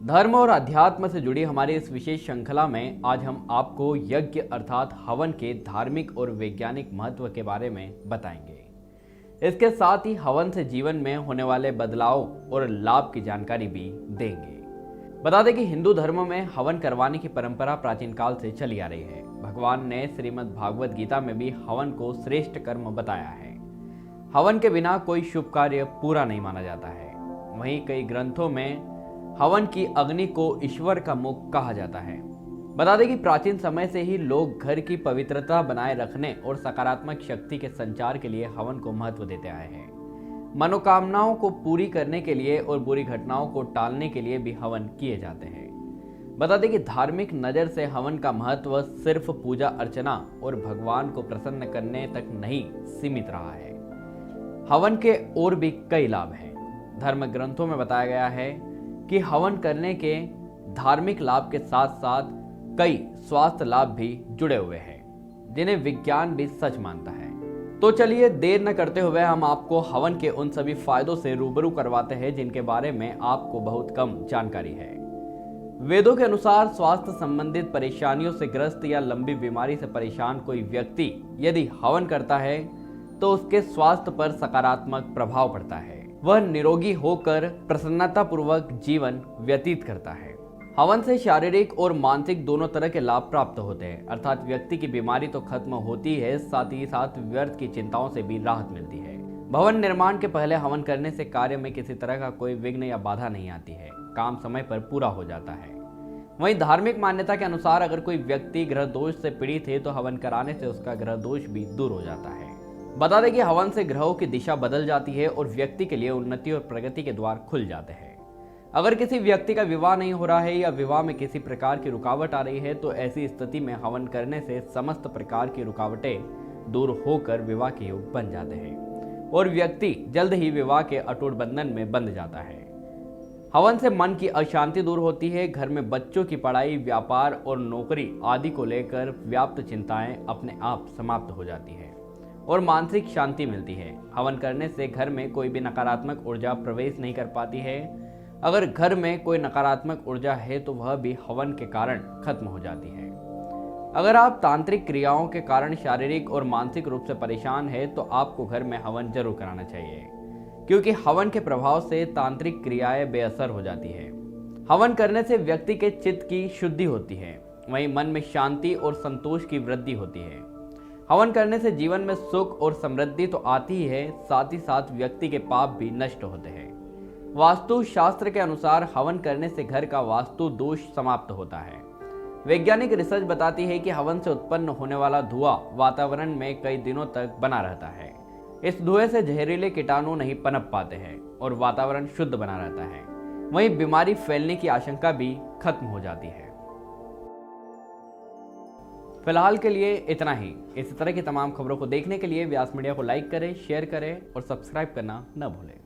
धर्म और अध्यात्म से जुड़ी हमारी इस विशेष श्रृंखला में आज हम आपको यज्ञ अर्थात हवन के धार्मिक और वैज्ञानिक महत्व के बारे में बताएंगे। इसके साथ ही हवन से जीवन में होने वाले बदलाव और लाभ की जानकारी भी देंगे। बता दें कि हिंदू धर्म में हवन करवाने की परंपरा प्राचीन काल से चली आ रही है। भगवान ने श्रीमद् भागवत गीता में भी हवन को श्रेष्ठ कर्म बताया है। हवन के बिना कोई शुभ कार्य पूरा नहीं माना जाता है। वहीं कई ग्रंथों में हवन की अग्नि को ईश्वर का मुख कहा जाता है। बता दें कि प्राचीन समय से ही लोग घर की पवित्रता बनाए रखने और सकारात्मक शक्ति के संचार के लिए हवन को महत्व देते आए हैं। मनोकामनाओं को पूरी करने के लिए और बुरी घटनाओं को टालने के लिए भी हवन किए जाते हैं। बता दें कि धार्मिक नज़र से हवन का महत्व सिर्फ पूजा अर्चना और भगवान को प्रसन्न करने तक नहीं सीमित रहा है। हवन के और भी कई लाभ हैं। धर्म ग्रंथों में बताया गया है कि हवन करने के धार्मिक लाभ के साथ साथ कई स्वास्थ्य लाभ भी जुड़े हुए हैं, जिन्हें विज्ञान भी सच मानता है। तो चलिए देर न करते हुए हम आपको हवन के उन सभी फायदों से रूबरू करवाते हैं जिनके बारे में आपको बहुत कम जानकारी है। वेदों के अनुसार स्वास्थ्य संबंधित परेशानियों से ग्रस्त या लंबी बीमारी से परेशान कोई व्यक्ति यदि हवन करता है तो उसके स्वास्थ्य पर सकारात्मक प्रभाव पड़ता है। वह निरोगी होकर प्रसन्नतापूर्वक जीवन व्यतीत करता है। हवन से शारीरिक और मानसिक दोनों तरह के लाभ प्राप्त होते हैं, अर्थात व्यक्ति की बीमारी तो खत्म होती है, साथ ही साथ व्यर्थ की चिंताओं से भी राहत मिलती है। भवन निर्माण के पहले हवन करने से कार्य में किसी तरह का कोई विघ्न या बाधा नहीं आती है, काम समय पर पूरा हो जाता है। वहीं धार्मिक मान्यता के अनुसार अगर कोई व्यक्ति ग्रह दोष से पीड़ित है तो हवन कराने से उसका ग्रह दोष भी दूर हो जाता है। बता दें कि हवन से ग्रहों की दिशा बदल जाती है और व्यक्ति के लिए उन्नति और प्रगति के द्वार खुल जाते हैं। अगर किसी व्यक्ति का विवाह नहीं हो रहा है या विवाह में किसी प्रकार की रुकावट आ रही है तो ऐसी स्थिति में हवन करने से समस्त प्रकार की रुकावटें दूर होकर विवाह के योग बन जाते हैं और व्यक्ति जल्द ही विवाह के अटूट बंधन में बंध जाता है। हवन से मन की अशांति दूर होती है। घर में बच्चों की पढ़ाई, व्यापार और नौकरी आदि को लेकर व्याप्त चिंताएं अपने आप समाप्त हो जाती है और मानसिक शांति मिलती है। हवन करने से घर में कोई भी नकारात्मक ऊर्जा प्रवेश नहीं कर पाती है। अगर घर में कोई नकारात्मक ऊर्जा है तो वह भी हवन के कारण खत्म हो जाती है। अगर आप तांत्रिक क्रियाओं के कारण शारीरिक और मानसिक रूप से परेशान है तो आपको घर में हवन जरूर कराना चाहिए, क्योंकि हवन के प्रभाव से तांत्रिक क्रियाएं बेअसर हो जाती है। हवन करने से व्यक्ति के चित्त की शुद्धि होती है, वहीं मन में शांति और संतोष की वृद्धि होती है। हवन करने से जीवन में सुख और समृद्धि तो आती ही है, साथ ही साथ व्यक्ति के पाप भी नष्ट होते हैं। वास्तु शास्त्र के अनुसार हवन करने से घर का वास्तु दोष समाप्त होता है। वैज्ञानिक रिसर्च बताती है कि हवन से उत्पन्न होने वाला धुआं वातावरण में कई दिनों तक बना रहता है। इस धुएं से जहरीले कीटाणु नहीं पनप पाते हैं और वातावरण शुद्ध बना रहता है। वहीं बीमारी फैलने की आशंका भी खत्म हो जाती है। फिलहाल के लिए इतना ही। इसी तरह की तमाम खबरों को देखने के लिए व्यास मीडिया को लाइक करें, शेयर करें और सब्सक्राइब करना न भूलें।